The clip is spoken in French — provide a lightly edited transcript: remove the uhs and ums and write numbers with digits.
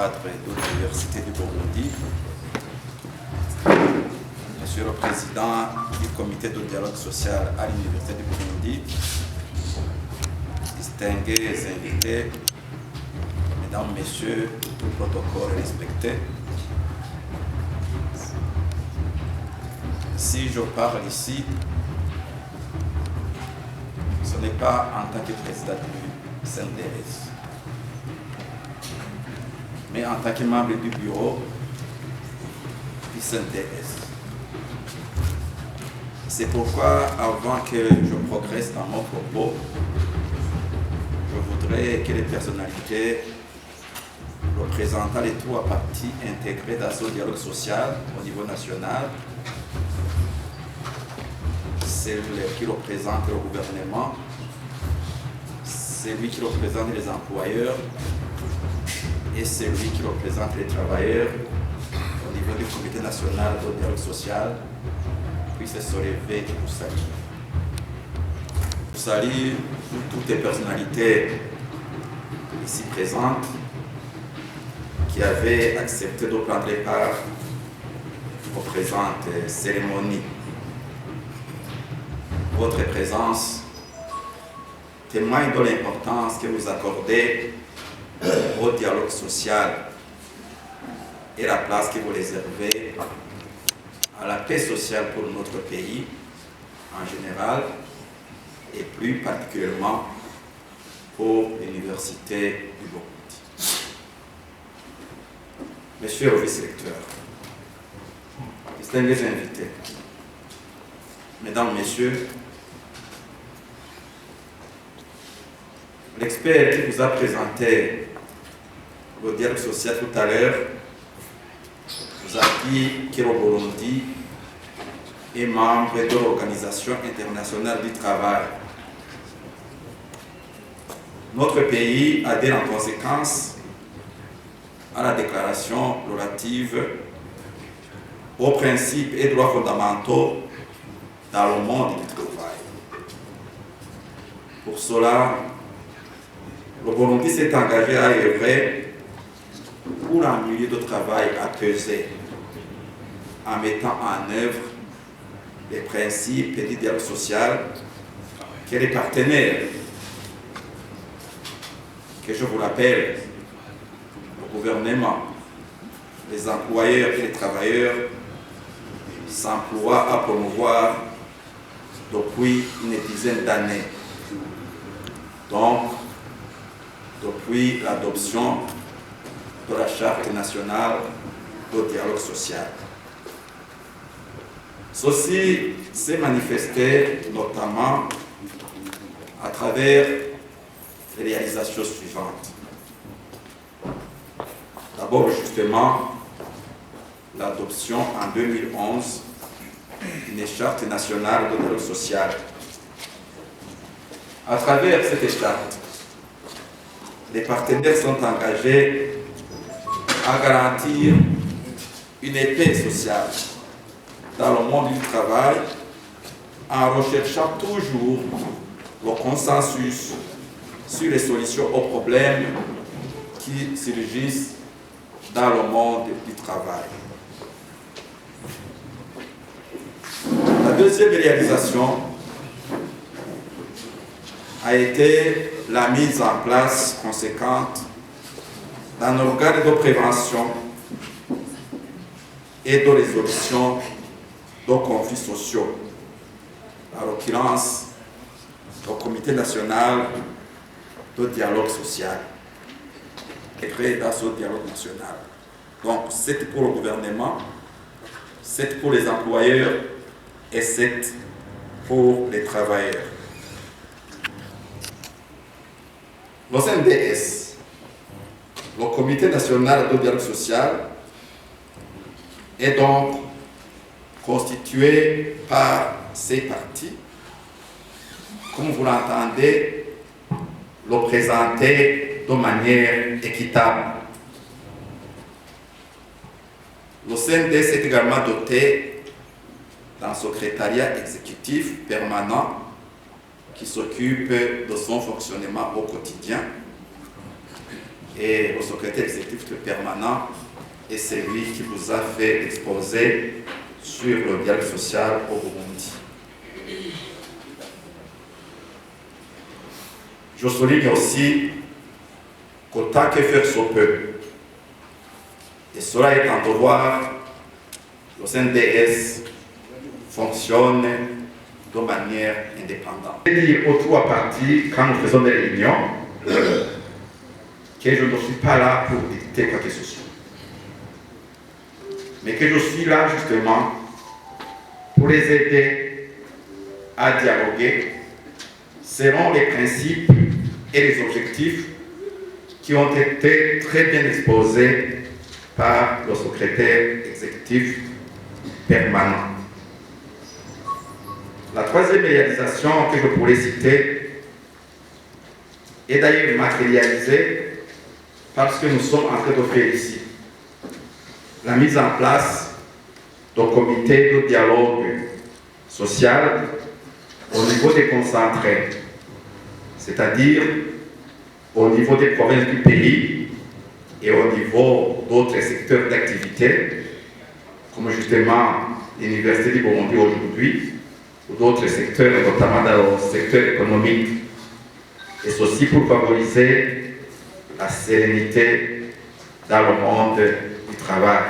cadre de l'Université du Burundi, Monsieur le Président du Comité de dialogue social à l'Université du Burundi, distingués invités, Mesdames, Messieurs, tout protocole respecté. Si je parle ici, ce n'est pas en tant que président du CNDS, mais en tant que membre du bureau du CNDS. C'est pourquoi, avant que je progresse dans mon propos, je voudrais que les personnalités représentant les trois partis intégrés dans ce dialogue social au niveau national, celle qui représente le gouvernement, celui qui représente les employeurs et celui qui représente les travailleurs au niveau du Comité national de dialogue social puissent se lever et vous saluer. Je salue toutes les personnalités ici présentes qui avaient accepté de prendre part aux présentes cérémonies. Votre présence témoigne de l'importance que vous accordez au dialogue social et la place que vous réservez à la paix sociale pour notre pays en général et plus particulièrement pour l'Université du Burundi. Monsieur le vice-recteur, distingués invités, Mesdames, Messieurs, l'expert qui vous a présenté le dialogue social tout à l'heure vous a dit que le Burundi est membre de l'Organisation internationale du travail. Notre pays adhère en conséquence à la déclaration relative aux principes et droits fondamentaux dans le monde du travail. Pour cela, le Burundi s'est engagé à œuvrer pour un milieu de travail apaisé en mettant en œuvre les principes du dialogue social que les partenaires, que je vous rappelle, le gouvernement, les employeurs et les travailleurs s'emploient à promouvoir depuis une dizaine d'années. Donc, depuis l'adoption de la Charte nationale de dialogue social. Ceci s'est manifesté notamment à travers les réalisations suivantes. D'abord, justement, l'adoption en 2011 d'une Charte nationale de dialogue social. À travers cette charte, les partenaires sont engagés à garantir une paix sociale dans le monde du travail en recherchant toujours le consensus sur les solutions aux problèmes qui surgissent dans le monde du travail. La deuxième réalisation a été la mise en place conséquente d'un organe de prévention et de résolution de conflits sociaux, en l'occurrence le Comité national de dialogue social, créé dans ce dialogue national. Donc, c'est pour le gouvernement, c'est pour les employeurs et c'est pour les travailleurs. Le CNDS, le Comité national de dialogue social, est donc constitué par ces partis, comme vous l'entendez, le présenter de manière équitable. Le CNDS est également doté d'un secrétariat exécutif permanent qui s'occupe de son fonctionnement au quotidien et le secrétaire exécutif permanent est celui qui vous a fait exposer sur le dialogue social au Burundi. Je souligne aussi qu'autant que faire se peut, et cela est un devoir, le CNDS fonctionne de manière indépendante. Je dis aux trois parties, quand nous faisons des réunions, que je ne suis pas là pour dicter quoi que ce soit, mais que je suis là justement pour les aider à dialoguer selon les principes et les objectifs qui ont été très bien exposés par le secrétaire exécutif permanent. La troisième réalisation que je pourrais citer est d'ailleurs matérialisée parce que nous sommes en train de faire ici la mise en place d'un comité de dialogue social au niveau des concentrés, c'est-à-dire au niveau des provinces du pays et au niveau d'autres secteurs d'activité, comme justement l'Université du Burundi aujourd'hui, ou d'autres secteurs, notamment dans le secteur économique, et ceci pour favoriser la sérénité dans le monde du travail.